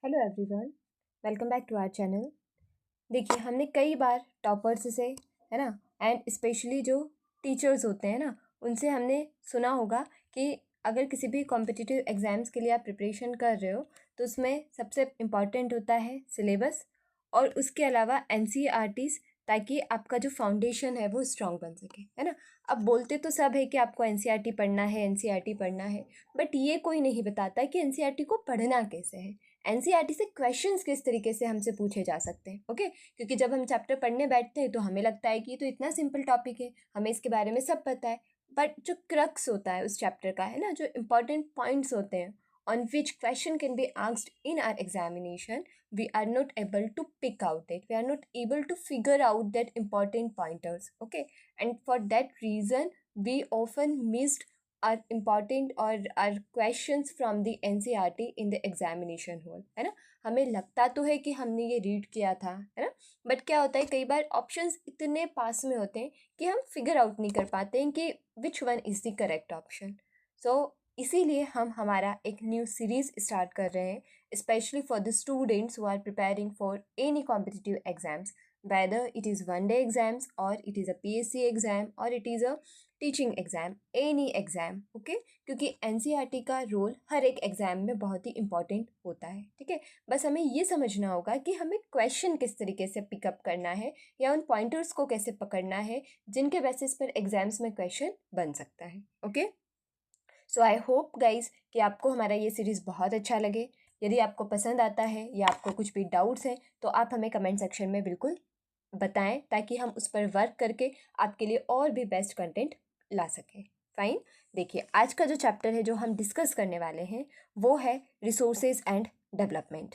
Hello everyone, welcome back to our channel. देखिए, हमने कई बार टॉपर्स से, है ना, एंड स्पेशली जो टीचर्स होते हैं ना, उनसे हमने सुना होगा कि अगर किसी भी कॉम्पिटिटिव एग्ज़ाम्स के लिए आप प्रिपरेशन कर रहे हो तो उसमें सबसे इम्पॉर्टेंट होता है सिलेबस और उसके अलावा एनसीईआरटीज़, ताकि आपका जो फाउंडेशन है वो स्ट्रॉन्ग बन सके, है ना। अब बोलते तो सब है कि आपको एनसीईआरटी पढ़ना है, एनसीईआरटी पढ़ना है, बट ये कोई नहीं बताता कि एनसीईआरटी को पढ़ना कैसे है, एनसीईआरटी से क्वेश्चंस किस तरीके से हमसे पूछे जा सकते हैं। ओके, क्योंकि जब हम चैप्टर पढ़ने बैठते हैं तो हमें लगता है कि ये तो इतना सिंपल टॉपिक है, हमें इसके बारे में सब पता है, बट जो क्रक्स होता है उस चैप्टर का, है ना, जो इंपॉर्टेंट पॉइंट्स होते हैं on which question can be asked in are examination, we are not able to pick out it, we are not able to figure out that important pointers. Okay, and for that reason we often missed our important or our questions from the NCERT in the examination hall, है ना। हमें लगता तो है कि हमने ये read किया था, है ना, बट क्या होता है कई बार ऑप्शंस इतने पास में होते हैं कि हम फिगर आउट नहीं कर पाते हैं कि which one is the correct option. So इसीलिए हम हमारा एक न्यू सीरीज़ स्टार्ट कर रहे हैं, specially for the students who are preparing for any competitive exams, whether it is one day exams or it is a PSC exam or it is a teaching exam, any exam. Okay, क्योंकि NCERT का role हर एक exam में बहुत ही important होता है। ठीक है, बस हमें ये समझना होगा कि हमें क्वेश्चन किस तरीके से पिकअप करना है या उन पॉइंटर्स को कैसे पकड़ना है जिनके बेसिस पर एग्ज़ाम्स में क्वेश्चन बन सकता है। Okay, so I hope guys कि आपको हमारा ये सीरीज़ बहुत अच्छा लगे। यदि आपको पसंद आता है या आपको कुछ भी डाउट्स हैं तो आप हमें कमेंट सेक्शन में बिल्कुल बताएं, ताकि हम उस पर वर्क करके आपके लिए और भी बेस्ट कंटेंट ला सकें। फाइन, देखिए आज का जो चैप्टर है जो हम डिस्कस करने वाले हैं वो है रिसोर्सेज एंड डेवलपमेंट।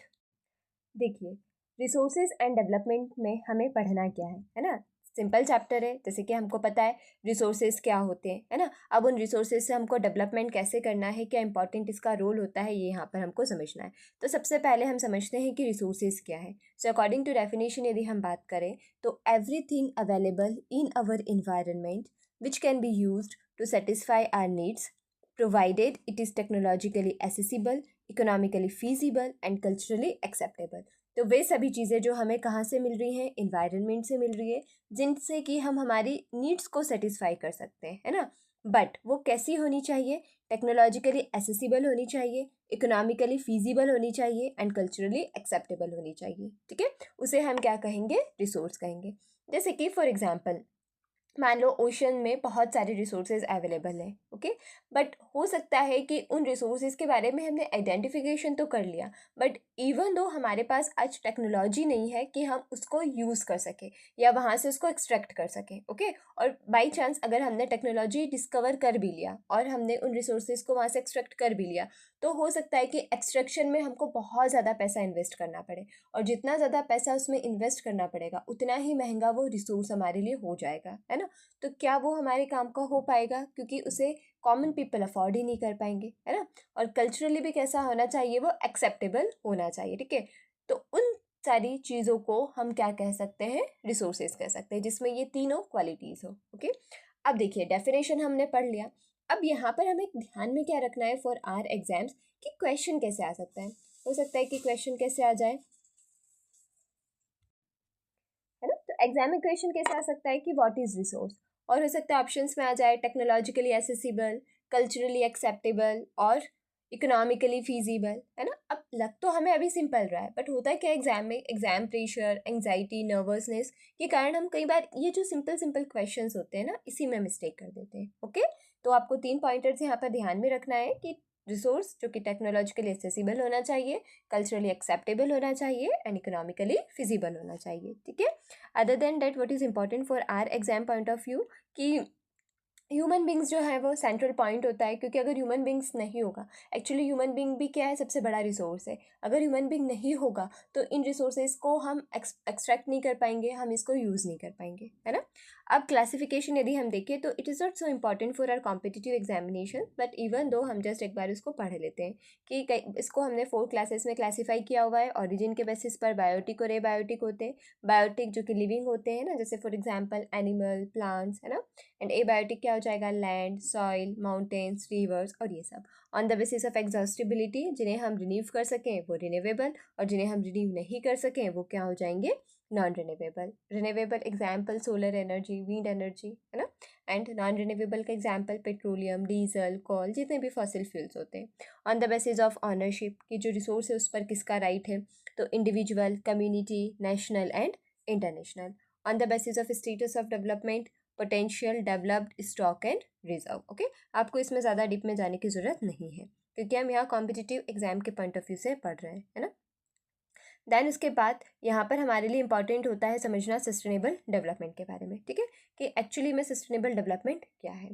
देखिए, रिसोर्सेज एंड डेवलपमेंट में हमें पढ़ना क्या है ना। सिंपल चैप्टर है, जैसे कि हमको पता है रिसोर्सेज क्या होते हैं, है ना। अब उन रिसोर्सेज से हमको डेवलपमेंट कैसे करना है, क्या इंपॉर्टेंट इसका रोल होता है, ये यहाँ पर हमको समझना है। तो सबसे पहले हम समझते हैं कि रिसोर्सेज क्या है। सो अकॉर्डिंग टू डेफिनेशन यदि हम बात करें तो everything available in our environment which can be used to satisfy our needs, provided it is technologically accessible, economically feasible and culturally acceptable. तो वे सभी चीज़ें जो हमें कहाँ से मिल रही हैं, इन्वायरमेंट से मिल रही है, जिनसे कि हम हमारी नीड्स को सेटिस्फाई कर सकते हैं, है ना। बट वो कैसी होनी चाहिए, टेक्नोलॉजिकली एसेसिबल होनी चाहिए, इकोनॉमिकली फीजिबल होनी चाहिए एंड कल्चरली एक्सेप्टेबल होनी चाहिए। ठीक है, उसे हम क्या कहेंगे, रिसोर्स कहेंगे। जैसे कि फॉर एग्जाम्पल मान लो ओशन में बहुत सारे रिसोर्सेज अवेलेबल हैं। ओके, बट हो सकता है कि उन रिसोर्सेज के बारे में हमने आइडेंटिफिकेशन तो कर लिया, बट इवन दो हमारे पास आज टेक्नोलॉजी नहीं है कि हम उसको यूज़ कर सकें या वहाँ से उसको एक्सट्रैक्ट कर सकें। ओके, और बाई चांस अगर हमने टेक्नोलॉजी डिस्कवर कर भी लिया और हमने उन रिसोर्सेज को वहाँ से एक्सट्रैक्ट कर भी लिया, तो हो सकता है कि एक्सट्रैक्शन में हमको बहुत ज़्यादा पैसा इन्वेस्ट करना पड़े, और जितना ज़्यादा पैसा उसमें इन्वेस्ट करना पड़ेगा उतना ही महंगा वो रिसोर्स हमारे लिए हो जाएगा, है ना। तो क्या वो हमारे काम का हो पाएगा, क्योंकि उसे कॉमन पीपल अफोर्ड ही नहीं कर पाएंगे, है ना। और कल्चरली भी कैसा होना चाहिए, वो एक्सेप्टेबल होना चाहिए। ठीक है, तो उन सारी चीज़ों को हम क्या कह सकते हैं, रिसोर्सेज कह सकते हैं, जिसमें ये तीनों क्वालिटीज़ हो। ओके, अब देखिए डेफिनेशन हमने पढ़ लिया। अब यहाँ पर हमें ध्यान में क्या रखना है फॉर आर एग्जाम्स, कि क्वेश्चन कैसे आ सकता है। हो सकता है कि क्वेश्चन कैसे आ जाए, है ना। तो एग्जाम में क्वेश्चन कैसे आ सकता है कि व्हाट इज रिसोर्स, और हो सकता है ऑप्शंस में आ जाए टेक्नोलॉजिकली एसेसिबल, कल्चरली एक्सेप्टेबल और इकोनॉमिकली फीजिबल, है ना। अब लग तो हमें अभी सिंपल रहा है, बट होता है क्या एग्जाम में, एग्जाम प्रेशर, एंग्जाइटी, नर्वसनेस के कारण हम कई बार ये जो सिंपल सिंपल क्वेश्चंस होते हैं ना, इसी में मिस्टेक कर देते हैं। ओके, तो आपको तीन पॉइंटर्स यहाँ पर ध्यान में रखना है कि रिसोर्स जो कि टेक्नोलॉजिकली एक्सेसिबल होना चाहिए, कल्चरली एक्सेप्टेबल होना चाहिए एंड इकोनॉमिकली फिजिबल होना चाहिए। ठीक है, other than that what is important for our exam point of view, कि ह्यूमन बींग्स जो है वो सेंट्रल पॉइंट होता है, क्योंकि अगर ह्यूमन बींग्स नहीं होगा, एक्चुअली ह्यूमन बींग भी क्या है, सबसे बड़ा रिसोर्स है। अगर ह्यूमन बींग नहीं होगा तो इन रिसोर्सेज को हम एक्सट्रैक्ट नहीं कर पाएंगे, हम इसको यूज़ नहीं कर पाएंगे, है ना। अब क्लासिफिकेशन यदि हम देखें तो it is not so important for our competitive examination, but even though हम जस्ट एक बार इसको पढ़ लेते हैं कि इसको हमने 4 क्लासेस में क्लासीफाई किया हुआ है। ऑरिजिन के बेसिस पर बायोटिक और एबायोटिक होते हैं। बायोटिक जो कि लिविंग होते हैं ना, जैसे फॉर एग्जाम्पल एनिमल, प्लांट्स, है ना। एंड एबायोटिक क्या हो जाएगा, लैंड, सॉइल, माउंटेन्स, रिवर्स और ये सब। On the basis of exhaustibility, जिन्हें हम रिन्यू कर सकें वो रिन्यूएबल, और जिन्हें हम रिन्यू नहीं कर सकें वो क्या हो जाएंगे, non renewable. Renewable example solar energy, wind energy, है ना। एंड नॉन रिन्यूएबल का एग्जाम्पल पेट्रोलियम, डीजल, कोल, जितने भी फॉसिल फ्यूल्स होते हैं। On the basis of ownership, की जो रिसोर्स है उस पर किसका राइट है, तो individual, community, national and international. On the basis of status of development, potential, developed, stock and reserve. Okay, आपको इसमें ज़्यादा डीप में जाने की ज़रूरत नहीं है क्योंकि हम यहाँ कॉम्पिटिटिव एग्जाम के पॉइंट ऑफ व्यू से पढ़ रहे हैं, है ना। देन उसके बाद यहाँ पर हमारे लिए इंपॉर्टेंट होता है समझना सस्टेनेबल डेवलपमेंट के बारे में, ठीक है, कि एक्चुअली में सस्टेनेबल डेवलपमेंट क्या है।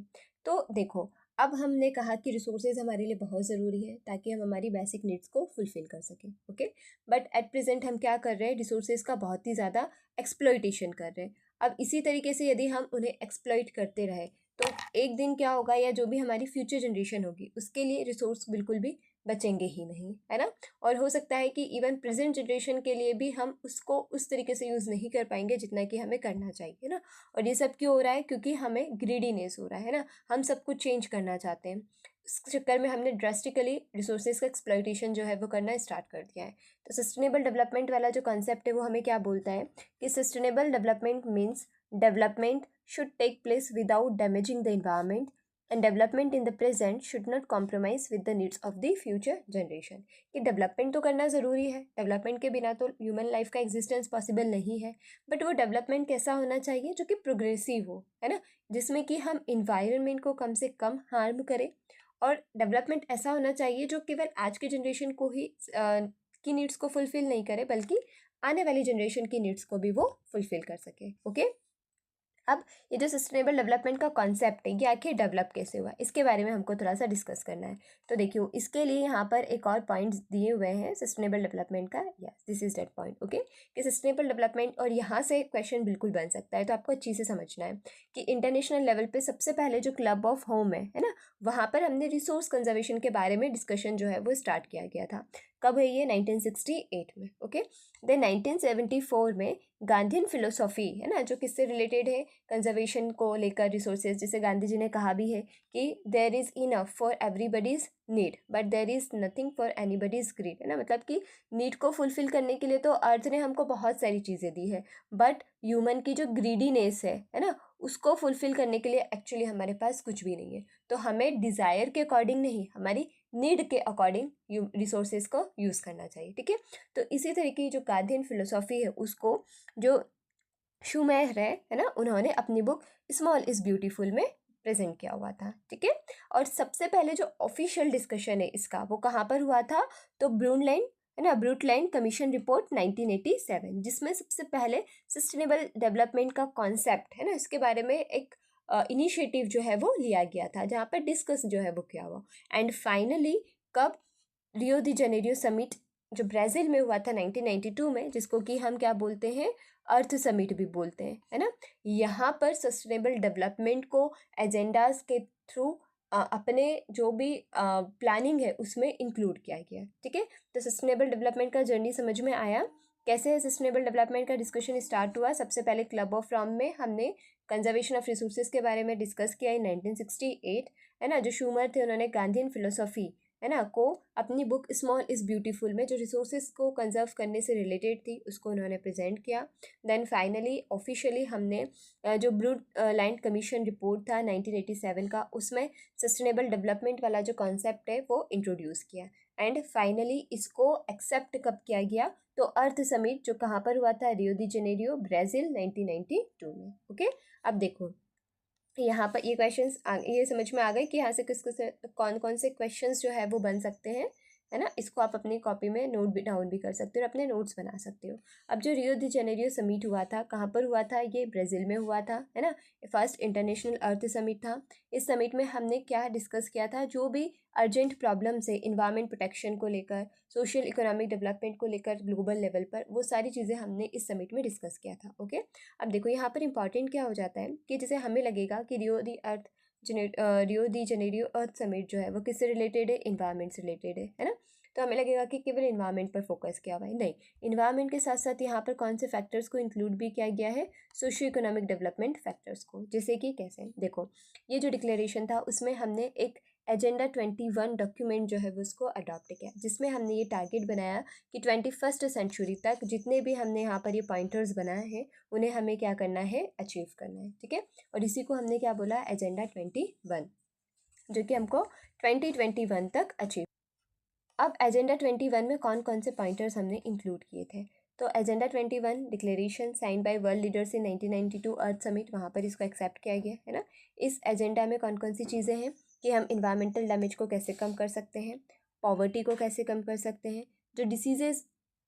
तो देखो, अब हमने कहा कि रिसोर्सेज हमारे लिए बहुत ज़रूरी है ताकि हम हमारी बेसिक नीड्स को फुलफिल कर सकें, ओके। बट एट प्रेजेंट हम क्या कर रहे हैं, रिसोर्सेज का बहुत ही ज़्यादा एक्सप्लॉइटेशन कर रहे हैं। अब इसी तरीके से यदि हम उन्हें एक्सप्लॉइट करते रहे तो एक दिन क्या होगा, या जो भी हमारी फ्यूचर जनरेशन होगी उसके लिए रिसोर्स बिल्कुल भी बचेंगे ही नहीं, है ना। और हो सकता है कि इवन प्रेजेंट जनरेशन के लिए भी हम उसको उस तरीके से यूज़ नहीं कर पाएंगे जितना कि हमें करना चाहिए ना। और ये सब क्यों हो रहा है, क्योंकि हमें ग्रीडीनेस हो रहा है ना, हम सब कुछ चेंज करना चाहते हैं। इस चक्कर में हमने ड्रास्टिकली रिसोर्सेज का एक्सप्लॉइटेशन जो है वो करना स्टार्ट कर दिया है। तो सस्टेनेबल डेवलपमेंट वाला जो कॉन्सेप्ट है वो हमें क्या बोलता है कि sustainable development means development should take place without damaging the environment, and development in the present should not compromise with the needs of the future generation। कि डेवलपमेंट तो करना ज़रूरी है, डेवलपमेंट के बिना तो ह्यूमन लाइफ का एग्जिस्टेंस पॉसिबल नहीं है, बट वो डेवलपमेंट कैसा होना चाहिए, जो कि प्रोग्रेसिव हो, है ना, जिसमें कि हम इन्वायरमेंट को कम से कम हार्म करें। और डेवलपमेंट ऐसा होना चाहिए जो केवल आज के जनरेशन को ही की नीड्स को फुलफिल नहीं करे, बल्कि आने वाली जनरेशन की नीड्स को भी वो फुलफिल कर सके, ओके। अब ये जो सस्टेनेबल डेवलपमेंट का कॉन्सेप्ट है ये आखिर डेवलप कैसे हुआ, इसके बारे में हमको थोड़ा सा डिस्कस करना है। तो देखियो, इसके लिए यहाँ पर एक और पॉइंट दिए हुए हैं सस्टेनेबल डेवलपमेंट का। Yes, this is that point, okay, कि सस्टेनेबल डेवलपमेंट, और यहाँ से क्वेश्चन बिल्कुल बन सकता है, तो आपको अच्छी से समझना है कि इंटरनेशनल लेवल पे सबसे पहले जो क्लब ऑफ होम है ना, वहाँ पर हमने रिसोर्स कंजर्वेशन के बारे में डिस्कशन जो है वो स्टार्ट किया गया था। कब है ये, 1968 में, ओके। देन 1974 में गांधीन फिलोसॉफी, है ना, जो किससे रिलेटेड है, कंजर्वेशन को लेकर, रिसोर्सेज, जिसे गांधी जी ने कहा भी है कि there is enough for everybody's need but there is nothing for anybody's greed, है ना, मतलब कि नीड को फुलफिल करने के लिए तो अर्थ ने हमको बहुत सारी चीज़ें दी है, बट ह्यूमन की जो ग्रीडीनेस है ना, उसको फुलफिल करने के लिए एक्चुअली हमारे पास कुछ भी नहीं है। तो हमें डिज़ायर के अकॉर्डिंग नहीं, हमारी नीड के अकॉर्डिंग रिसोर्सेज को यूज़ करना चाहिए, ठीक है। तो इसी तरीके की जो गांधीन फिलोसॉफी है उसको जो शूमेर है ना, उन्होंने अपनी बुक स्मॉल इज़ ब्यूटीफुल में प्रेजेंट किया हुआ था, ठीक है। और सबसे पहले जो ऑफिशियल डिस्कशन है इसका वो कहाँ पर हुआ था, तो ब्रूनलैंड, है ना, ब्रूटलैंड कमीशन रिपोर्ट 1987, जिसमें सबसे पहले सस्टेनेबल डेवलपमेंट का कॉन्सेप्ट, है ना, इसके बारे में एक इनिशिएटिव जो है वो लिया गया था, जहाँ पर डिस्कस जो है वो किया हुआ। एंड फाइनली कब, रियो दी जेनेरियो समिट जो ब्राज़ील में हुआ था 1992 में, जिसको कि हम क्या बोलते हैं, अर्थ समिट भी बोलते हैं, है ना। यहाँ पर सस्टेनेबल डेवलपमेंट को एजेंडाज के थ्रू अपने जो भी प्लानिंग है उसमें इंक्लूड किया गया, ठीक है। तो सस्टेनेबल डेवलपमेंट का जर्नी समझ में आया, कैसे है सस्टेनेबल डेवलपमेंट का डिस्कशन स्टार्ट हुआ। सबसे पहले क्लब ऑफ रोम में हमने कंजर्वेशन ऑफ रिसोर्सेज के बारे में डिस्कस किया इन 1968, है ना। जो शूमर थे उन्होंने गांधीन फिलोसॉफी, है ना, को अपनी बुक स्मॉल इज़ ब्यूटीफुल में जो रिसोर्सेज को कंजर्व करने से रिलेटेड थी उसको उन्होंने प्रेजेंट किया। देन फाइनली ऑफिशियली हमने जो ब्रूट लैंड कमीशन रिपोर्ट था 1987 का, उसमें सस्टेनेबल डेवलपमेंट वाला जो कॉन्सेप्ट है वो इंट्रोड्यूस किया। एंड फाइनली इसको एक्सेप्ट कब किया गया, तो अर्थ समिट जो कहाँ पर हुआ था, रियो दी जेनेरियो, ब्राज़ील, 1992 में, ओके। अब देखो यहाँ पर ये क्वेश्चंस ये समझ में आ गए कि यहाँ से किस किस कौन कौन से क्वेश्चंस जो है वो बन सकते हैं, है ना। इसको आप अपनी कॉपी में नोट भी डाउन भी कर सकते हो और अपने नोट्स बना सकते हो। अब जो रियो दी जेनेरियो समिट हुआ था, कहाँ पर हुआ था, ये ब्राज़ील में हुआ था, है ना। फर्स्ट इंटरनेशनल अर्थ समिट था। इस समिट में हमने क्या डिस्कस किया था, जो भी अर्जेंट प्रॉब्लम्स है इन्वायरमेंट प्रोटेक्शन को लेकर, सोशल इकोनॉमिक डेवलपमेंट को लेकर ग्लोबल लेवल पर, वो सारी चीज़ें हमने इस समिट में डिस्कस किया था, ओके। अब देखो यहाँ पर इंपॉर्टेंट क्या हो जाता है कि जैसे हमें लगेगा कि रियो दी जेनेरियो अर्थ समिट जो है वो किससे रिलेटेड है, इन्वायरमेंट से रिलेटेड है ना। तो हमें लगेगा कि केवल इन्वायरमेंट पर फोकस किया हुआ है, नहीं, इन्वायरमेंट के साथ साथ यहाँ पर कौन से फैक्टर्स को इंक्लूड भी किया गया है, सोशियो इकोनॉमिक डेवलपमेंट फैक्टर्स को। जैसे कि कैसे, देखो ये जो डिक्लेरेशन था उसमें हमने एक एजेंडा 21 डॉक्यूमेंट जो है वो उसको अडॉप्ट किया, जिसमें हमने ये टारगेट बनाया कि 21st सेंचुरी तक जितने भी हमने यहाँ पर ये पॉइंटर्स बनाए हैं उन्हें हमें क्या करना है, अचीव करना है, ठीक है। और इसी को हमने क्या बोला, एजेंडा 21, जो कि हमको 2021 तक अचीव। अब एजेंडा 21 में कौन कौन से पॉइंटर्स हमने इंक्लूड किए थे, तो agenda 21 declaration sign by world leaders in 1992 earth summit, वहाँ पर इसको एक्सेप्ट किया गया है ना। इस एजेंडा में कौन कौन सी चीज़ें हैं कि हम इन्वायरमेंटल डैमेज को कैसे कम कर सकते हैं, पॉवर्टी को कैसे कम कर सकते हैं, जो डिसीजेज़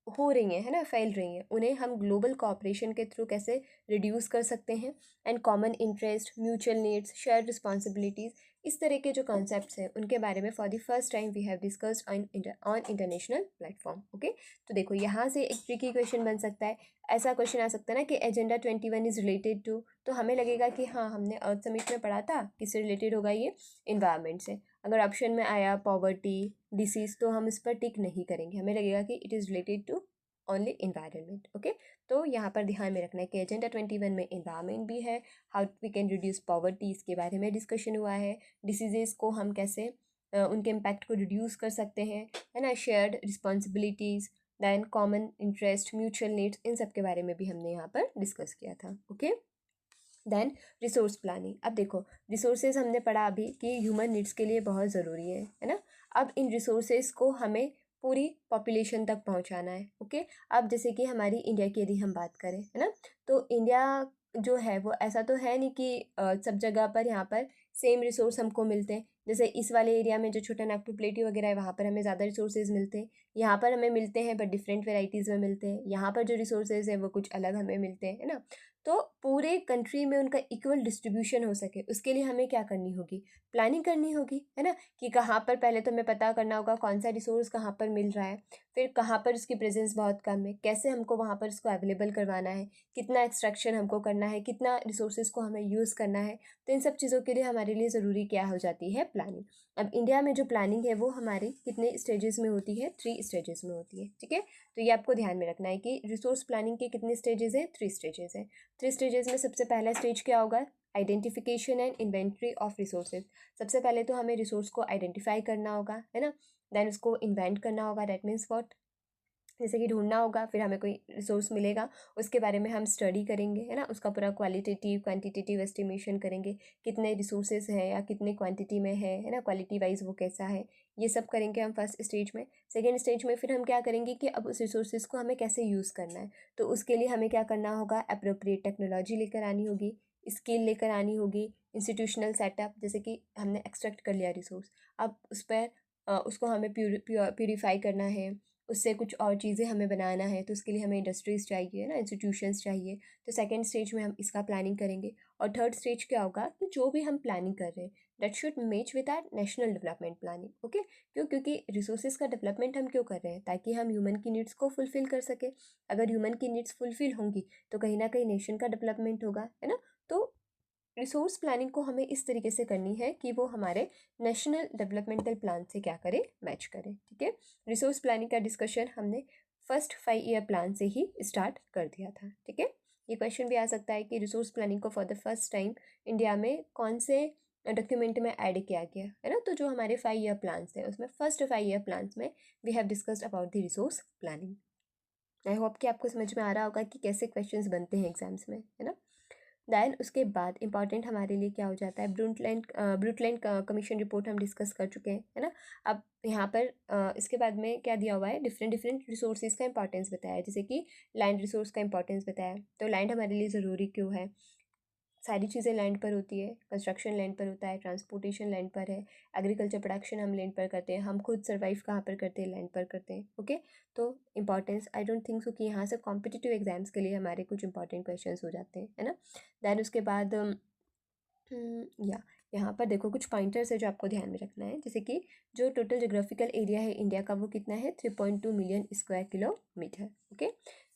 हो रही हैं है ना, फैल रही हैं, उन्हें हम ग्लोबल कोऑपरेशन के थ्रू कैसे रिड्यूस कर सकते हैं, and common interest, mutual needs, share responsibilities, इस तरह के जो कॉन्सेप्ट्स हैं उनके बारे में for the first time we have discussed on international platform. Okay, तो देखो यहाँ से एक ट्रिकी क्वेश्चन बन सकता है, ऐसा क्वेश्चन आ सकता है ना कि एजेंडा 21 इज रिलेटेड टू, तो हमें लगेगा कि हाँ हमने अर्थ समिट में पढ़ा था, किससे रिलेटेड होगा ये, इन्वायरमेंट से। अगर ऑप्शन में आया पॉवर्टी, डिसीज, तो हम इस पर टिक नहीं करेंगे, हमें लगेगा कि it is related to only environment. Okay, तो यहाँ पर ध्यान में रखना है कि एजेंडा 21 में इन्वायरमेंट भी है, how we can reduce poverty इसके बारे में डिस्कशन हुआ है, डिसीजेस को हम कैसे उनके इम्पैक्ट को रिड्यूस कर सकते हैं, है ना, shared responsibilities, then common interest, mutual needs, इन सब के बारे में भी हमने यहाँ पर डिस्कस किया था। Okay, then resource planning. अब देखो रिसोर्सेज हमने पढ़ा अभी कि ह्यूमन नीड्स के लिए बहुत ज़रूरी है ना। अब इन रिसोर्सेज को हमें पूरी पॉपुलेशन तक पहुंचाना है। ओके, अब जैसे कि हमारी इंडिया की यदि हम बात करें, है ना, तो इंडिया जो है वो ऐसा तो है नहीं कि सब जगह पर यहाँ पर सेम रिसोर्स हमको मिलते हैं। जैसे इस वाले एरिया में जो छोटा नागपुर प्लेटी वगैरह है वहाँ पर हमें ज़्यादा रिसोर्सेज मिलते हैं, यहाँ पर हमें मिलते हैं बट डिफरेंट वेराइटीज़ में मिलते हैं, यहाँ पर जो रिसोर्सेज है वो कुछ अलग हमें मिलते हैं, है ना। तो पूरे कंट्री में उनका इक्वल डिस्ट्रीब्यूशन हो सके उसके लिए हमें क्या करनी होगी, प्लानिंग करनी होगी, है ना, कि कहाँ पर पहले तो हमें पता करना होगा कौन सा रिसोर्स कहाँ पर मिल रहा है, फिर कहाँ पर उसकी प्रेजेंस बहुत कम है, कैसे हमको वहाँ पर उसको अवेलेबल करवाना है, कितना एक्सट्रैक्शन हमको करना है, कितना रिसोर्सेज को हमें यूज़ करना है। तो इन सब चीज़ों के लिए हमारे लिए ज़रूरी क्या हो जाती है, प्लानिंग। अब इंडिया में जो प्लानिंग है वो हमारी कितने स्टेजेस में होती है, 3 स्टेजेस में होती है, ठीक है। तो ये आपको ध्यान में रखना है कि रिसोर्स प्लानिंग के कितने स्टेजेस हैं, 3 स्टेजेस हैं। 3 स्टेजेस में सबसे पहला स्टेज क्या होगा, identification and inventory of resources. सबसे पहले तो हमें रिसोर्स को आइडेंटिफाई करना होगा, है ना, देन उसको इन्वेंट करना होगा, दैट मीन्स व्हाट, जैसे कि ढूंढना होगा, फिर हमें कोई रिसोर्स मिलेगा उसके बारे में हम स्टडी करेंगे, है ना, उसका पूरा क्वालिटेटिव क्वांटिटेटिव एस्टिमेशन करेंगे, कितने रिसोर्सेज है या कितने क्वांटिटी में है ना, क्वालिटी वाइज वो कैसा है, ये सब करेंगे हम फर्स्ट स्टेज में। सेकेंड स्टेज में फिर हम क्या करेंगे कि अब उस रिसोर्सेज को हमें कैसे यूज़ करना है, तो उसके लिए हमें क्या करना होगा, अप्रोप्रिएट टेक्नोलॉजी लेकर आनी होगी, स्किल लेकर आनी होगी, इंस्टीट्यूशनल सेटअप, जैसे कि हमने एक्सट्रैक्ट कर लिया रिसोर्स, अब उस पर उसको हमें प्यूरीफाई करना है, उससे कुछ और चीज़ें हमें बनाना है, तो उसके लिए हमें इंडस्ट्रीज़ चाहिए ना, इंस्टीट्यूशंस चाहिए। तो सेकंड स्टेज में हम इसका प्लानिंग करेंगे। और थर्ड स्टेज क्या होगा कि जो भी हम प्लानिंग कर रहे हैं that should match with our national development planning. Okay, क्योंकि रिसोर्सेज का डेवलपमेंट हम क्यों कर रहे हैं, ताकि हम ह्यूमन की नीड्स को फुलफ़िल कर सकें। अगर ह्यूमन की नीड्स फुलफ़िल होंगी तो कहीं ना कहीं नेशन का डेवलपमेंट होगा, है ना। तो रिसोर्स प्लानिंग को हमें इस तरीके से करनी है कि वो हमारे नेशनल डेवलपमेंटल प्लान से क्या करे, मैच करे, ठीक है। रिसोर्स प्लानिंग का डिस्कशन हमने फर्स्ट 5 ईयर प्लान से ही स्टार्ट कर दिया था, ठीक है। ये क्वेश्चन भी आ सकता है कि रिसोर्स प्लानिंग को for the first time India में कौन से डॉक्यूमेंट में ऐड किया गया है ना। तो जो हमारे 5 ईयर प्लान्स थे उसमें फर्स्ट 5 ईयर प्लान्स में we have discussed about the resource planning. I hope कि आपको समझ में आ रहा होगा कि कैसे क्वेश्चंस बनते हैं एग्जाम्स में, है ना। दैन उसके बाद इंपॉर्टेंट हमारे लिए क्या हो जाता है, ब्रूटलैंड कमीशन रिपोर्ट हम डिस्कस कर चुके हैं, है ना। अब यहाँ पर इसके बाद में क्या दिया हुआ है, डिफरेंट डिफरेंट रिसोर्सेज का इंपॉर्टेंस बताया है, जैसे कि लैंड रिसोर्स का इंपॉर्टेंस बताया। तो लैंड हमारे लिए ज़रूरी क्यों है, सारी चीज़ें लैंड पर होती है, कंस्ट्रक्शन लैंड पर होता है, ट्रांसपोर्टेशन लैंड पर है, एग्रीकल्चर प्रोडक्शन हम लैंड पर करते हैं, हम खुद सर्वाइव कहाँ पर करते हैं, लैंड पर करते हैं। ओके, तो importance I don't think so कि यहाँ से कॉम्पिटिटिव एग्जाम्स के लिए हमारे कुछ इंपॉर्टेंट क्वेश्चन हो जाते हैं, है ना। दैन उसके बाद या यहाँ पर देखो कुछ पॉइंटर्स है जो आपको ध्यान में रखना है, जैसे कि जो टोटल जोग्राफिकल एरिया है इंडिया का वो कितना है, 3.2 million square kilometre. Okay,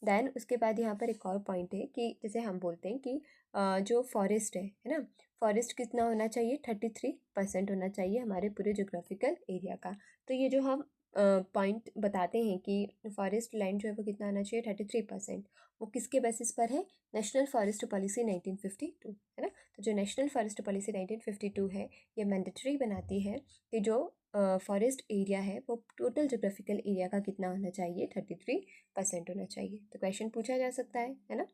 then उसके बाद यहाँ पर एक और पॉइंट है कि जैसे हम बोलते हैं कि जो फॉरेस्ट है ना, फॉरेस्ट कितना होना चाहिए, 33% होना चाहिए हमारे पूरे जोग्राफिकल एरिया का। तो ये जो हम पॉइंट बताते हैं कि फॉरेस्ट लैंड जो है वो कितना आना चाहिए 33%। वो किसके बेसिस पर है? नेशनल फॉरेस्ट पॉलिसी 1952, है ना। तो जो नेशनल फॉरेस्ट पॉलिसी 1952 है, ये मैंडेटरी बनाती है कि जो फॉरेस्ट एरिया है वो टोटल जोग्राफिकल एरिया का कितना होना चाहिए? 33% होना चाहिए। तो क्वेश्चन पूछा जा सकता है ना।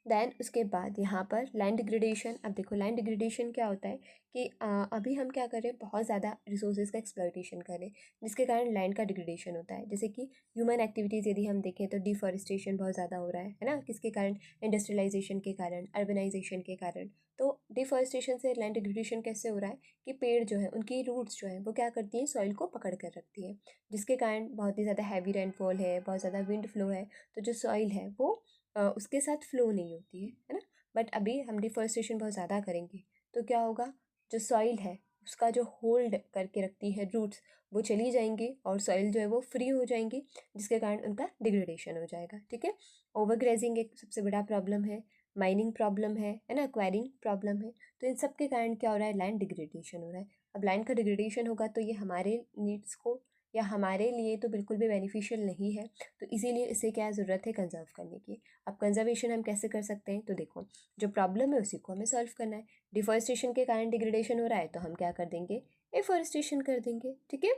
देन उसके बाद यहाँ पर लैंड डिग्रेडेशन। अब देखो लैंड डिग्रेडेशन क्या होता है कि अभी हम क्या कर रहे हैं, बहुत ज़्यादा रिसोर्सेज का एक्सप्लॉयटेशन कर रहे हैं, जिसके कारण लैंड का डिग्रेडेशन होता है। जैसे कि ह्यूमन एक्टिविटीज़ यदि हम देखें तो डिफॉरेस्टेशन बहुत ज़्यादा हो रहा है ना। किसके कारण? इंडस्ट्रियलाइजेशन के कारण, अर्बनाइजेशन के कारण। तो डिफॉरेस्टेशन से लैंड डिग्रेडेशन कैसे हो रहा है कि पेड़ जो है उनकी रूट्स जो है वो क्या करती हैं, सॉइल को पकड़ कर रखती है, जिसके कारण बहुत ही ज़्यादा हैवी रेनफॉल है, बहुत ज़्यादा विंड फ्लो है, तो जो सॉइल है वो उसके साथ फ्लो नहीं होती है ना। बट अभी हम डिफॉरेस्टेशन बहुत ज़्यादा करेंगे तो क्या होगा, जो सॉइल है उसका जो होल्ड करके रखती है रूट्स, वो चली जाएंगी और सॉइल जो है वो फ्री हो जाएंगी, जिसके कारण उनका डिग्रेडेशन हो जाएगा। ठीक है। ओवरग्रेजिंग एक सबसे बड़ा प्रॉब्लम है, माइनिंग प्रॉब्लम है ना, क्वायरिंग प्रॉब्लम है। तो इन सब के कारण क्या हो रहा है, लैंड डिग्रेडेशन हो रहा है। अब लैंड का डिग्रेडेशन होगा तो ये हमारे नीड्स को या हमारे लिए तो बिल्कुल भी बेनिफिशियल नहीं है। तो इसीलिए इसे क्या ज़रूरत है, कंजर्व करने की। अब कंजर्वेशन हम कैसे कर सकते हैं, तो देखो जो प्रॉब्लम है उसी को हमें सॉल्व करना है। डिफॉरेस्टेशन के कारण डिग्रेडेशन हो रहा है तो हम क्या कर देंगे, एफॉरेस्टेशन कर देंगे। ठीक है।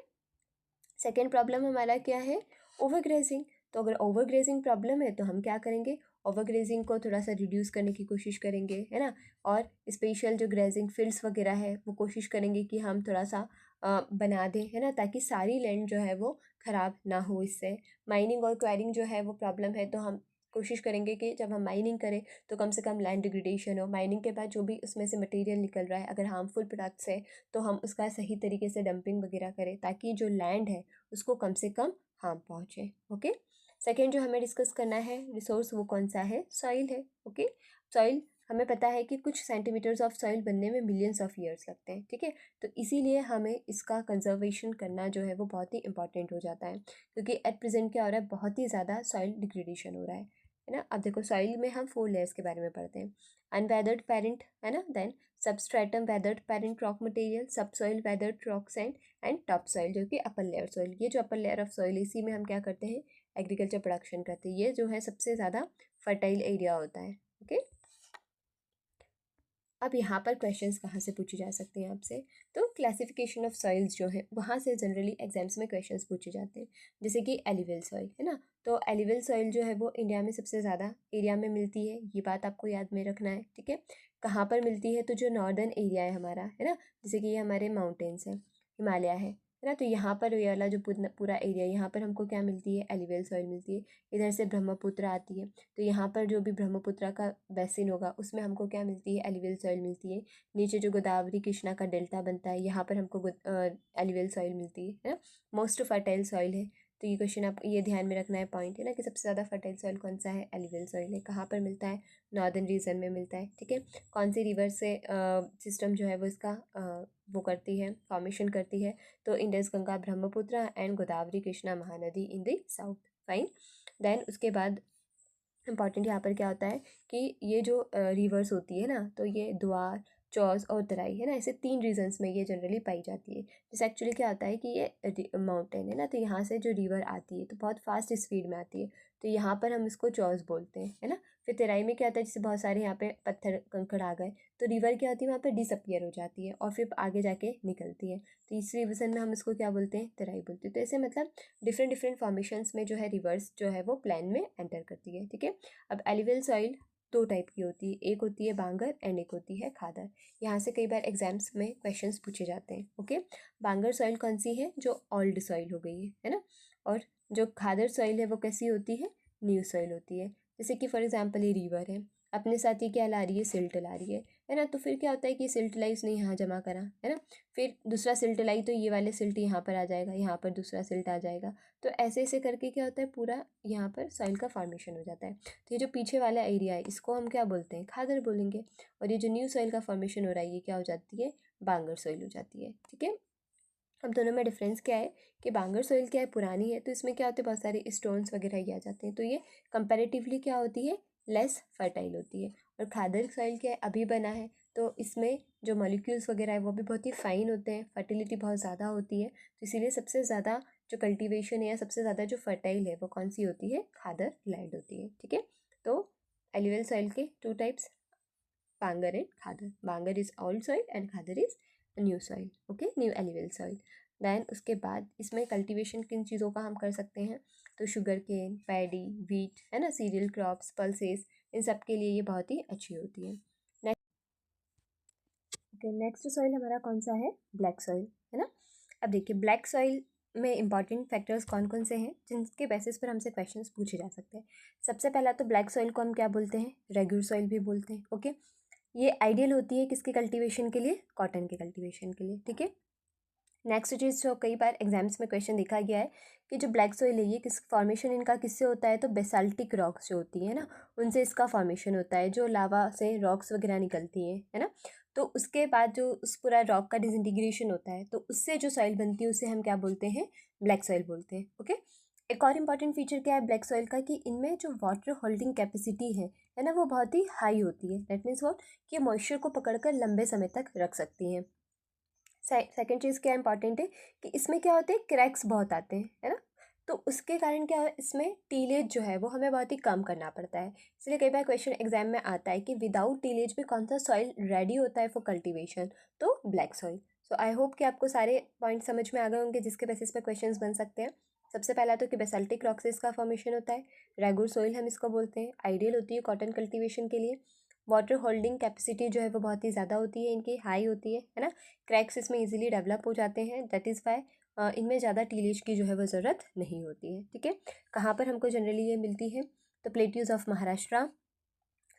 सेकेंड प्रॉब्लम हमारा क्या है, ओवरग्रेजिंग। तो अगर ओवरग्रेजिंग प्रॉब्लम है तो हम क्या करेंगे, ओवरग्रेजिंग को थोड़ा सा रिड्यूस करने की कोशिश करेंगे, है ना। और स्पेशल जो ग्रेजिंग फील्ड्स वगैरह है वो कोशिश करेंगे कि हम थोड़ा सा बना दें, है ना, ताकि सारी लैंड जो है वो ख़राब ना हो इससे। माइनिंग और क्वायरिंग जो है वो प्रॉब्लम है तो हम कोशिश करेंगे कि जब हम माइनिंग करें तो कम से कम लैंड डिग्रेडेशन हो। माइनिंग के बाद जो भी उसमें से मटेरियल निकल रहा है, अगर हार्मफुल प्रोडक्ट्स है तो हम उसका सही तरीके से डंपिंग वगैरह करें, ताकि जो लैंड है उसको कम से कम हार्म पहुँचे। ओके। सेकेंड जो हमें डिस्कस करना है रिसोर्स, वो कौन सा है, सॉइल है। ओके। सॉइल हमें पता है कि कुछ सेंटीमीटर्स ऑफ सॉइल बनने में मिलियंस ऑफ ईयर्स लगते हैं। ठीक है। तो इसीलिए हमें इसका कंजर्वेशन करना जो है वो बहुत ही इंपॉर्टेंट हो जाता है, क्योंकि एट प्रेजेंट क्या हो रहा है, बहुत ही ज़्यादा सॉइल डिग्रेडेशन हो रहा है ना। अब देखो सॉइल में हम 4 लेयर्स के बारे में पढ़ते हैं। अनवेदर्ड पेरेंट, है ना, then substratum weathered parent rock material, subsoil weathered rock sand and topsoil जो कि अपर लेयर सॉइल। ये जो अपर लेयर ऑफ सॉइल, इसी में हम क्या करते हैं, एग्रीकल्चर प्रोडक्शन करते हैं। ये जो है सबसे ज़्यादा फर्टाइल एरिया होता है। ओके। अब यहाँ पर क्वेश्चंस कहाँ से पूछे जा सकते हैं आपसे, तो क्लासिफिकेशन ऑफ सॉइल्स जो है वहाँ से जनरली एग्जाम्स में क्वेश्चंस पूछे जाते हैं। जैसे कि एलिवल सॉइल, है ना। तो एलिवल सॉइल जो है वो इंडिया में सबसे ज़्यादा एरिया में मिलती है, ये बात आपको याद में रखना है। ठीक है। कहाँ पर मिलती है, तो जो नॉर्दर्न एरिया है हमारा, है ना, जैसे कि ये हमारे माउंटेन्स हैं, हिमालय है ना, तो यहाँ पर ये वाला जो पूरा एरिया, यहाँ पर हमको क्या मिलती है, एलिवल सॉइल मिलती है। इधर से ब्रह्मपुत्र आती है, तो यहाँ पर जो भी ब्रह्मपुत्र का बेसिन होगा उसमें हमको क्या मिलती है, एलिवल सॉइल मिलती है। नीचे जो गोदावरी कृष्णा का डेल्टा बनता है, यहाँ पर हमको एलिवल सॉइल मिलती है ना। मोस्ट फर्टाइल सॉइल है। तो ये क्वेश्चन आप ये ध्यान में रखना है पॉइंट, है ना, कि सबसे ज़्यादा फर्टाइल सॉइल कौन सा है, एलिवल सॉइल है। कहाँ पर मिलता है, नॉर्दर्न रीजन में मिलता है। ठीक है। कौन सी रिवर से सिस्टम जो है वो इसका वो करती है, फॉर्मेशन करती है, तो Indus Ganga Brahmaputra and Godavari Krishna Mahanadi in the south. Fine. Then उसके बाद इम्पॉर्टेंट यहाँ पर क्या होता है कि ये जो रिवर्स होती है ना, तो ये द्वार, चौस और तराई, है ना, ऐसे 3 रीजन्स में ये जनरली पाई जाती है। जैसे एक्चुअली क्या होता है कि ये माउंटेन है ना, तो यहाँ से जो रिवर आती है तो बहुत फास्ट स्पीड में आती है, तो यहाँ पर हम इसको चौस बोलते हैं, है ना। फिर तराई में क्या होता है, जैसे बहुत सारे यहाँ पे पत्थर कंकड़ आ गए तो रिवर क्या होती है, वहाँ पर डिसअपियर हो जाती है और फिर आगे जाके निकलती है। तो इस रीजन में हम इसको क्या बोलते हैं, तराई बोलते हैं। तो ऐसे मतलब डिफरेंट डिफरेंट फॉर्मेशंस में जो है रिवर्स जो है वो प्लान में एंटर करती है। ठीक है। अब एलिवल सॉइल 2 टाइप की होती है, एक होती है बांगर एंड एक होती है खादर। यहाँ से कई बार एग्जाम्स में क्वेश्चंस पूछे जाते हैं। ओके। बांगर सॉइल कौन सी है, जो ओल्ड सॉइल हो गई है ना। और जो खादर सॉइल है वो कैसी होती है, न्यू सॉइल होती है। जैसे कि फॉर एग्जाम्पल ये रिवर है, अपने साथ ये क्या ला रही है, सिल्ट ला रही है ना। तो फिर क्या होता है कि सिल्ट लाई उसने यहाँ जमा करा, है ना, फिर दूसरा सिल्ट लाई तो ये वाले सिल्ट यहाँ पर आ जाएगा, यहाँ पर दूसरा सिल्ट आ जाएगा। तो ऐसे ऐसे करके क्या होता है, पूरा यहाँ पर सॉइल का फॉर्मेशन हो जाता है। तो ये जो पीछे वाला एरिया है इसको हम क्या बोलते हैं, खादर बोलेंगे। और ये जो न्यू सॉइल का फॉर्मेशन हो रहा है ये क्या हो जाती है, बांगर सॉइल हो जाती है। ठीक है। अब दोनों में डिफरेंस क्या है कि बांगर सॉइल क्या है, पुरानी है, तो इसमें क्या होते हैं, बहुत सारे स्टोन्स वगैरह ये आ जाते हैं, तो ये कंपैरेटिवली क्या होती है, लेस फर्टाइल होती है। और खादर सॉइल क्या है, अभी बना है, तो इसमें जो मॉलिक्यूल्स वगैरह है वो भी बहुत ही फाइन होते हैं, फर्टिलिटी बहुत ज़्यादा होती है, तो इसीलिए सबसे ज़्यादा जो कल्टीवेशन है या सबसे ज़्यादा जो फर्टाइल है वो कौन सी होती है, खादर लैंड होती है। ठीक है, तो एलुवियल सॉइल के 2 types, bangar and khadar. Bangar is old soil and khadar is new soil, okay, new alluvial soil. Then उसके बाद इसमें कल्टीवेशन किन चीज़ों का हम कर सकते हैं, तो शुगर केन, पैडी, वीट, है ना, सीरियल क्रॉप्स, पल्सेस, इन सब के लिए ये बहुत ही अच्छी होती है। नेक्स्ट सॉइल हमारा कौन सा है, ब्लैक सॉइल, है ना। अब देखिए ब्लैक सॉइल में इंपॉर्टेंट फैक्टर्स कौन कौन से हैं जिनके बेसिस पर हमसे क्वेश्चंस पूछे जा सकते हैं। सबसे पहला तो ब्लैक सॉइल को हम क्या बोलते हैं, रेगुलर सॉइल भी बोलते हैं। ओके, ये आइडियल होती है किसके कल्टीवेशन के लिए, कॉटन के कल्टीवेशन के लिए। ठीक है, नेक्स्ट चीज़ जो कई बार एग्जाम्स में क्वेश्चन देखा गया है कि जो ब्लैक सॉइल है ये किस फॉर्मेशन इनका किससे होता है, तो बेसाल्टिक रॉक्स जो होती है ना उनसे इसका फॉर्मेशन होता है, जो लावा से रॉक्स वगैरह निकलती है ना। तो उसके बाद जो उस पूरा रॉक का डिसइंटीग्रेशन होता है तो उससे जो सॉइल बनती है उसे हम क्या बोलते हैं, ब्लैक सॉइल बोलते हैं। ओके, एक और इम्पॉर्टेंट फीचर क्या है ब्लैक सॉइल का, कि इनमें जो वाटर होल्डिंग कैपेसिटी है ना वो बहुत ही हाई होती है। दैट मीन्स वॉट, कि मॉइस्चर को पकड़कर लंबे समय तक रख सकती हैं। सेकेंड चीज़ क्या इंपॉर्टेंट है कि इसमें क्या होते हैं, क्रैक्स बहुत आते हैं, है ना। तो उसके कारण क्या है, इसमें टीलेज जो है वो हमें बहुत ही कम करना पड़ता है। इसलिए कई बार क्वेश्चन एग्जाम में आता है कि विदाउट टीलेज में कौन सा सॉइल रेडी होता है फॉर कल्टीवेशन, तो ब्लैक सॉइल। सो आई होप कि आपको सारे पॉइंट समझ में आ गए होंगे जिसके बेसिस पर क्वेश्चन बन सकते हैं। सबसे पहला तो कि बेसाल्टिक रॉक से इसका फॉर्मेशन होता है, रेगुलर सॉइल हम इसको बोलते हैं, आइडियल होती है कॉटन कल्टीवेशन के लिए, वाटर होल्डिंग कैपेसिटी जो है वो बहुत ही ज़्यादा होती है इनकी, हाई होती है ना। क्रैक्स इसमें इजीली डेवलप हो जाते हैं, दैट इज़ वाई इनमें ज़्यादा टीलेज की जो है वो ज़रूरत नहीं होती है। ठीक है, कहाँ पर हमको जनरली ये मिलती है, तो plateaus of Maharashtra,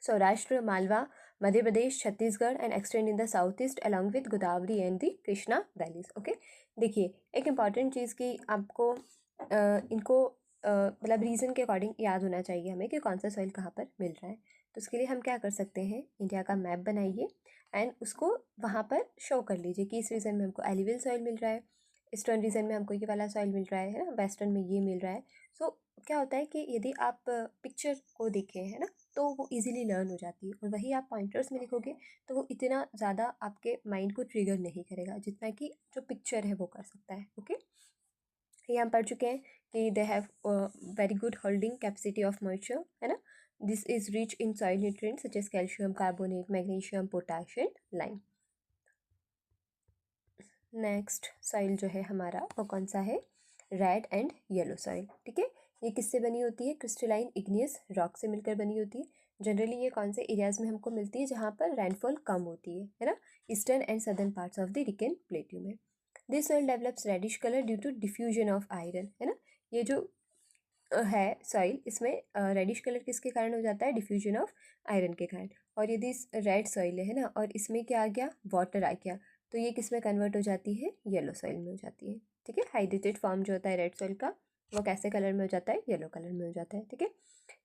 Saurashtra, Malwa, Madhya Pradesh, Chhattisgarh and extend in the south east along with Godavari and the Krishna valleys. Okay, देखिए एक इम्पॉर्टेंट चीज़ की आपको इनको मतलब रीज़न के अकॉर्डिंग याद होना चाहिए हमें कि कौन सा सॉइल कहाँ पर मिल रहा है। तो उसके लिए हम क्या कर सकते हैं, इंडिया का मैप बनाइए एंड उसको वहाँ पर शो कर लीजिए कि इस रीजन में हमको एलुवियल सॉइल मिल रहा है, ईस्टर्न रीजन में हमको ये वाला सॉइल मिल रहा है ना, वेस्टर्न में ये मिल रहा है। सो क्या होता है कि यदि आप पिक्चर को देखें, है ना, तो वो इजीली लर्न हो जाती है, और वही आप पॉइंटर्स में लिखोगे तो वो इतना ज़्यादा आपके माइंड को ट्रिगर नहीं करेगा जितना कि जो पिक्चर है वो कर सकता है। ओके, ये हम पढ़ चुके हैं कि they have very good holding capacity of moisture, है ना। This is rich in soil nutrients such as calcium carbonate, magnesium, potassium, lime. Next soil जो है हमारा वो कौन सा है, रेड एंड येलो सॉइल। ठीक है, ये किससे बनी होती है, क्रिस्टलाइन इग्नियस रॉक से मिलकर बनी होती है। जनरली ये कौन से एरियाज में हमको मिलती है, जहाँ पर रेनफॉल कम होती है ना, eastern and southern parts of the Deccan plateau में। This soil develops reddish colour due to diffusion of iron, है ना। ये जो है सॉइल, इसमें रेडिश कलर किसके कारण हो जाता है, डिफ्यूजन ऑफ आयरन के कारण। और यदि रेड सॉइल है ना और इसमें क्या आ गया, वाटर आ गया, तो ये किस में कन्वर्ट हो जाती है, येलो सॉइल में हो जाती है। ठीक है, हाइड्रेटेड फॉर्म जो होता है रेड सॉइल का वो कैसे कलर में हो जाता है, येलो कलर में हो जाता है। ठीक है,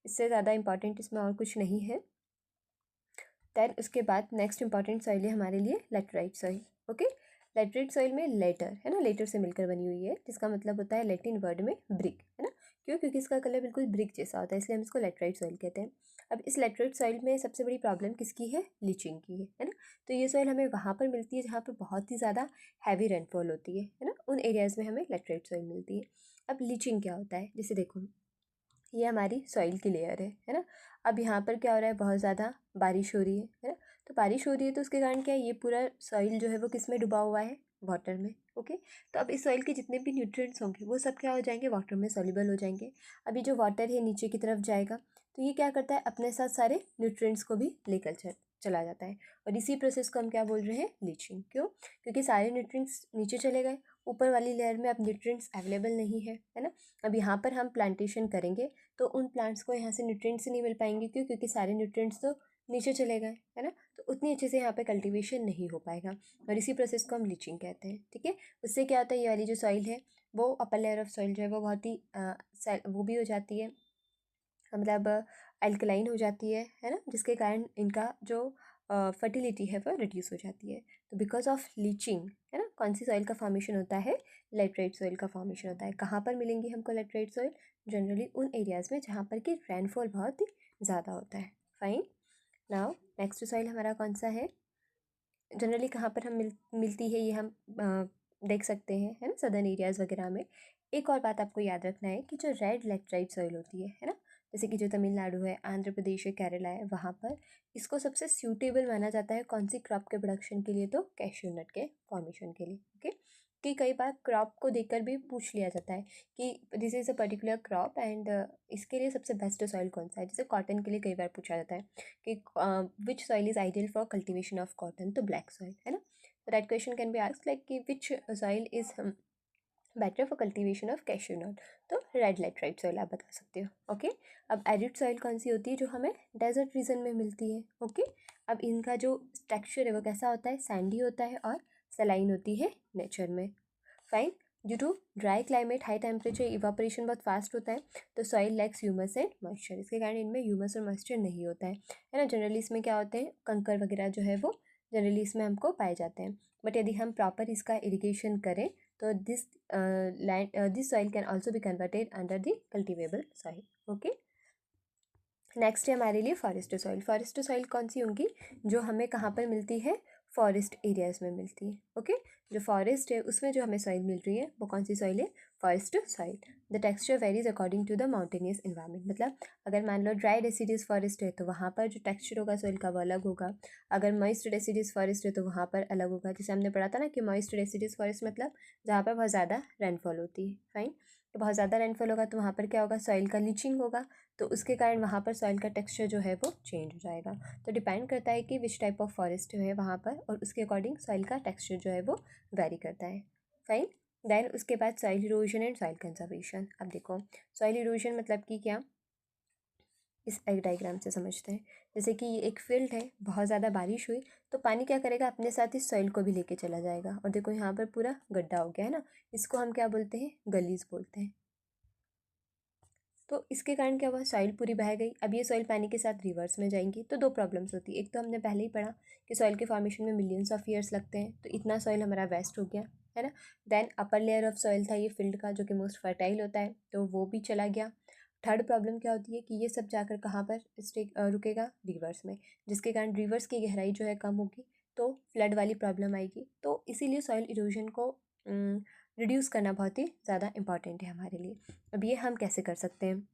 इससे ज़्यादा इंपॉर्टेंट इसमें और कुछ नहीं है। दैन उसके बाद नेक्स्ट इंपॉर्टेंट सॉइल है हमारे लिए laterite soil. Okay, laterite soil में लेटर, है ना, लेटर से मिलकर बनी हुई है, जिसका मतलब होता है लैटिन वर्ड में ब्रिक, है ना। क्यों, क्योंकि इसका कलर बिल्कुल ब्रिक जैसा होता है, इसलिए हम इसको लेटराइट सॉइल कहते हैं। अब इस लेटराइट सॉइल में सबसे बड़ी प्रॉब्लम किसकी है, लीचिंग की है ना। तो ये सॉइल हमें वहाँ पर मिलती है जहाँ पर बहुत ही ज़्यादा हैवी रेनफॉल होती है ना, उन एरियाज़ में हमें लेटराइट सॉइल मिलती है। अब लीचिंग क्या होता है, जैसे देखो ये हमारी सॉइल की लेयर है ना। अब यहाँ पर क्या हो रहा है, बहुत ज़्यादा बारिश हो रही है ना। तो बारिश हो रही है तो उसके कारण क्या है, ये पूरा सॉइल जो है वो किस में डूबा हुआ है, वाटर में। ओके, तो अब इस सॉइल के जितने भी न्यूट्रिएंट्स होंगे वो सब क्या हो जाएंगे, वाटर में सॉल्युबल हो जाएंगे। अभी जो वाटर है नीचे की तरफ जाएगा तो ये क्या करता है, अपने साथ सारे न्यूट्रिएंट्स को भी लेकर चला जाता है। और इसी प्रोसेस को हम क्या बोल रहे हैं, लीचिंग। क्यों, क्योंकि सारे न्यूट्रिएंट्स नीचे चले गए, ऊपर वाली लेयर में अब न्यूट्रिएंट्स अवेलेबल नहीं है ना। अब यहाँ पर हम प्लांटेशन करेंगे तो उन प्लांट्स को यहाँ से न्यूट्रिएंट्स नहीं मिल पाएंगे, क्यों, क्योंकि सारे न्यूट्रिएंट्स तो नीचे चले गए, है ना। तो उतनी अच्छे से यहाँ पे कल्टीवेशन नहीं हो पाएगा, और इसी प्रोसेस को हम लीचिंग कहते हैं। ठीक है, उससे क्या होता है, ये वाली जो सॉइल है वो अपर लेयर ऑफ सॉइल जो है वो बहुत ही वो भी हो जाती है, मतलब अल्कलाइन हो जाती है ना, जिसके कारण इनका जो फर्टिलिटी है वो रिड्यूस हो जाती है। तो बिकॉज ऑफ लीचिंग, है ना, कौन सी सॉइल का फॉर्मेशन होता है, लेटराइट सॉइल का फॉर्मेशन होता है। कहाँ पर मिलेंगी हमको लेटराइट सॉइल, जनरली उन एरियाज़ में जहाँ पर कि रेनफॉल बहुत ही ज़्यादा होता है। फाइन, नाउ नेक्स्ट सॉइल हमारा कौन सा है, जनरली कहाँ पर हम मिलती है ये हम देख सकते हैं, है ना, सदर्न एरियाज़ वगैरह में। एक और बात आपको याद रखना है कि जो रेड लैटराइट सॉइल होती है ना, जैसे कि जो तमिलनाडु है, आंध्र प्रदेश है, केरला है, वहाँ पर इसको सबसे सूटेबल माना जाता है कौन सी क्रॉप के प्रोडक्शन के लिए, तो कैश्यू नट के फॉर्मेशन के लिए। ओके, कि कई बार क्रॉप को देखकर भी पूछ लिया जाता है कि this is a particular crop and इसके लिए सबसे बेस्ट सॉइल कौन सा है। जैसे कॉटन के लिए कई बार पूछा जाता है कि which soil is ideal for cultivation of cotton, तो ब्लैक सॉइल, है ना। That question can be asked like कि which soil is better for cultivation of cashew nut, तो रेड लैटराइट सॉइल आप बता सकते हो। ओके, अब एरिड सॉइल कौन सी होती है, जो हमें डेजर्ट रीजन में मिलती है। ओके, अब इनका जो टेक्सचर है वो कैसा होता है, सैंडी होता है और सलाइन होती है नेचर में। Fine, due to dry climate, high temperature, evaporation बहुत फास्ट होता है, तो soil lacks humus and moisture, इसके कारण इनमें ह्यूमस और मॉइस्चर नहीं होता है ना। जनरली इसमें क्या होते हैं, कंकर वगैरह जो है वो जनरली इसमें हमको पाए जाते हैं। बट यदि हम प्रॉपर इसका इरिगेशन करें तो this soil can also be converted under the cultivable soil. Okay, next है हमारे लिए फॉरेस्ट सॉइल। फॉरेस्ट सॉइल कौन सी होंगी, जो हमें कहाँ पर मिलती है, फॉरेस्ट एरियाज में मिलती है। ओके, जो फॉरेस्ट है उसमें जो हमें सॉइल मिल रही है वो कौन सी सॉइल है, forest soil. The texture varies according to the mountainous environment, मतलब अगर मान लो ड्राई डेसिडियस फॉरेस्ट है तो वहाँ पर जो टेक्सचर होगा सॉइल का वो अलग होगा। अगर मॉइस्ट डेसिडियस फॉरेस्ट है तो वहाँ पर अलग होगा। जैसे हमने पढ़ा था ना कि मॉइस्ट डेसिडियस फॉरेस्ट मतलब जहाँ पर बहुत ज़्यादा रेनफॉल होती है। फाइन, तो बहुत ज़्यादा रेनफॉल होगा तो वहाँ पर क्या होगा, सॉइल का लीचिंग होगा, तो उसके कारण वहाँ पर सॉइल का टेक्सचर जो है वो चेंज हो जाएगा। तो डिपेंड करता है कि विच टाइप ऑफ फॉरेस्ट है वहाँ पर, और उसके अकॉर्डिंग सॉइल का टेक्सचर जो है वो वेरी करता है। फाइन, देन उसके बाद soil erosion and soil conservation. अब देखो सॉइल इरोजन मतलब कि क्या, इस एक डायग्राम से समझते हैं। जैसे कि ये एक फील्ड है, बहुत ज़्यादा बारिश हुई तो पानी क्या करेगा, अपने साथ इस सॉइल को भी लेके चला जाएगा, और देखो यहाँ पर पूरा गड्ढा हो गया है ना, इसको हम क्या बोलते हैं, गलीज बोलते हैं। तो इसके कारण क्या हुआ, सॉइल पूरी बह गई। अब ये सॉइल पानी के साथ रिवर्स में जाएंगी तो दो प्रॉब्लम्स होती है। एक तो हमने पहले ही पढ़ा कि सॉइल के फॉर्मेशन में मिलियंस ऑफ ईयर्स लगते हैं, तो इतना सॉइल हमारा वेस्ट हो गया, है ना। Then upper layer of soil था ये फील्ड का, जो कि मोस्ट फर्टाइल होता है, तो वो भी चला गया। थर्ड प्रॉब्लम क्या होती है कि ये सब जाकर कहाँ पर रुकेगा, रिवर्स में, जिसके कारण रिवर्स की गहराई जो है कम होगी, तो फ्लड वाली प्रॉब्लम आएगी। तो इसीलिए सॉइल इरोजन को रिड्यूस करना बहुत ही ज़्यादा इंपॉर्टेंट है हमारे लिए। अब ये हम कैसे कर सकते हैं,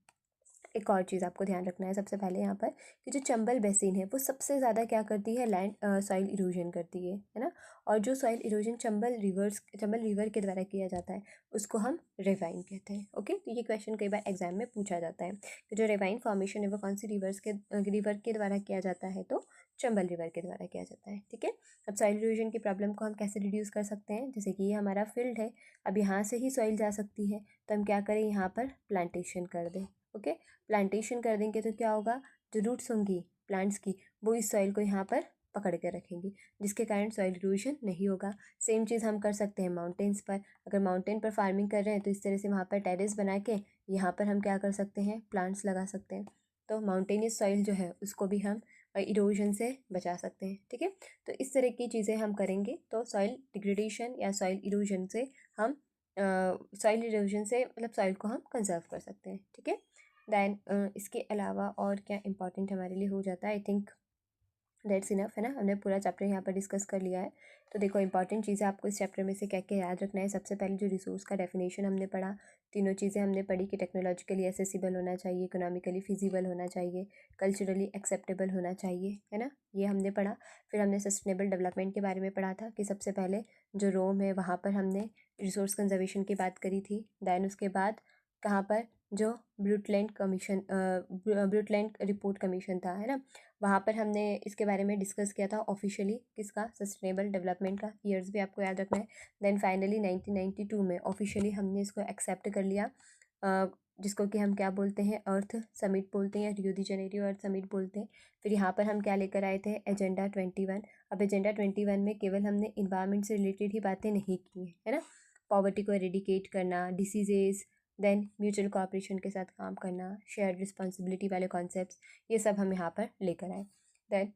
एक और चीज़ आपको ध्यान रखना है सबसे पहले यहाँ पर, कि जो चंबल बेसिन है वो सबसे ज़्यादा क्या करती है, लैंड सॉइल इरोजन करती है ना। और जो सॉइल इरोजन चंबल रिवर के द्वारा किया जाता है उसको हम रिवाइन कहते हैं। ओके, तो ये क्वेश्चन कई बार एग्जाम में पूछा जाता है कि जो रिवाइन फॉर्मेशन है वो कौन सी रिवर के द्वारा किया जाता है, तो चंबल रिवर के द्वारा किया जाता है। ठीक है, अब सॉइल इरोजन की प्रॉब्लम को हम कैसे रिड्यूस कर सकते हैं, जैसे कि ये हमारा फील्ड है, अब यहाँ से ही सॉइल जा सकती है, तो हम क्या करें, यहाँ पर प्लांटेशन कर दें। ओके, प्लांटेशन कर देंगे तो क्या होगा, जो रूट्स होंगी प्लांट्स की वो इस सॉइल को यहाँ पर पकड़ कर रखेंगी, जिसके कारण सॉइल इरोजन नहीं होगा। सेम चीज़ हम कर सकते हैं माउंटेन्स पर। अगर माउंटेन पर फार्मिंग कर रहे हैं तो इस तरह से वहाँ पर टेरेस बना के यहाँ पर हम क्या कर सकते हैं, प्लांट्स लगा सकते हैं, तो माउंटेनियस सॉइल जो है उसको भी हम इरोजन से बचा सकते हैं। ठीक है, तो इस तरह की चीज़ें हम करेंगे तो सॉइल डिग्रेडेशन या सॉइल इरोजन से हम सॉइल इरोजन से मतलब सॉइल को हम कंजर्व कर सकते हैं। ठीक है, दैन इसके अलावा और क्या इंपॉर्टेंट हमारे लिए हो जाता है, आई थिंक दैट्स इनफ, है ना। हमने पूरा चैप्टर यहाँ पर डिस्कस कर लिया है। तो देखो इंपॉर्टेंट चीज़ें आपको इस चैप्टर में से क्या क्या याद रखना है। सबसे पहले जो रिसोर्स का डेफिनेशन हमने पढ़ा, तीनों चीज़ें हमने पढ़ी कि टेक्नोलॉजिकली एसेसिबल होना चाहिए, इकोनॉमिकली फिजिबल होना चाहिए, कल्चरली एक्सेप्टेबल होना चाहिए, है ना, ये हमने पढ़ा। फिर हमने सस्टेनेबल डेवलपमेंट के बारे में पढ़ा था कि सबसे पहले जो रोम है वहाँ पर हमने रिसोर्स कंजर्वेशन की बात करी थी। दैन उसके बाद कहाँ पर जो ब्रूटलैंड रिपोर्ट कमीशन था, है ना, वहाँ पर हमने इसके बारे में डिस्कस किया था ऑफिशियली, किसका, सस्टेनेबल डेवलपमेंट का। ईयर्स भी आपको याद रखना है। देन फाइनली 1992 में ऑफिशियली हमने इसको एक्सेप्ट कर लिया, जिसको कि हम क्या बोलते हैं, अर्थ समिट बोलते हैं, या रियो डी जेनेरियो अर्थ समिट बोलते हैं। फिर यहाँ पर हम क्या लेकर आए थे, एजेंडा 21। अब एजेंडा 21 में केवल हमने इन्वायरमेंट से रिलेटेड ही बातें नहीं की हैं, है ना, पॉवर्टी को एरेडिकेट करना, डिसीजेस, देन म्यूचुअल कोऑपरेशन के साथ काम करना, शेयर्ड रिस्पॉन्सिबिलिटी वाले कॉन्सेप्ट्स, ये सब हम यहाँ पर लेकर आए। देन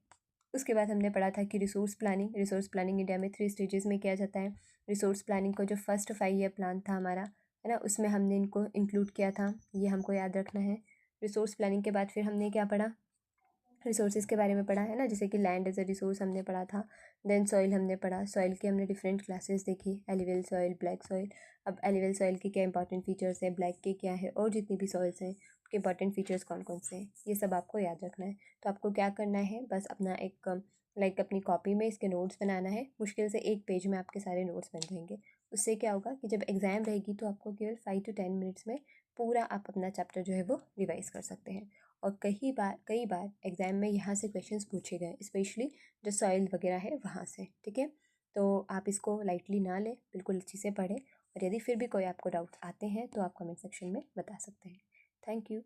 उसके बाद हमने पढ़ा था कि रिसोर्स प्लानिंग इंडिया में 3 स्टेजेस में किया जाता है। रिसोर्स प्लानिंग को जो फर्स्ट 5 ईयर प्लान था हमारा, है ना, उसमें हमने इनको इंक्लूड किया था, ये हमको याद रखना है। रिसोर्स प्लानिंग के बाद फिर हमने क्या पढ़ा, रिसोर्सेज के बारे में पढ़ा है ना, जैसे कि लैंड एज अ रिसोर्स हमने पढ़ा था। देन सॉइल हमने पढ़ा, सॉइल के हमने डिफरेंट क्लासेस देखी, एलिवल सॉइल, ब्लैक सॉइल। अब एलिवल सॉइल के क्या इंपॉर्टेंट फीचर्स हैं, ब्लैक के क्या है, और जितनी भी सॉइल्स हैं उनके इंपॉर्टेंट फीचर्स कौन कौन से हैं, ये सब आपको याद रखना है। तो आपको क्या करना है, बस अपना एक अपनी कॉपी में इसके नोट्स बनाना है। मुश्किल से 1 पेज में आपके सारे नोट्स बन जाएंगे। उससे क्या होगा कि जब एग्ज़ाम रहेगी तो आपको केवल 5 to 10 मिनट्स में पूरा आप अपना चैप्टर जो है वो रिवाइज़ कर सकते हैं। और कई बार एग्ज़ाम में यहाँ से क्वेश्चंस पूछे गए, स्पेशली जो सॉइल वगैरह है वहाँ से, ठीक है। तो आप इसको लाइटली ना लें, बिल्कुल अच्छे से पढ़ें। और यदि फिर भी कोई आपको डाउट्स आते हैं तो आप कमेंट सेक्शन में बता सकते हैं। Thank you.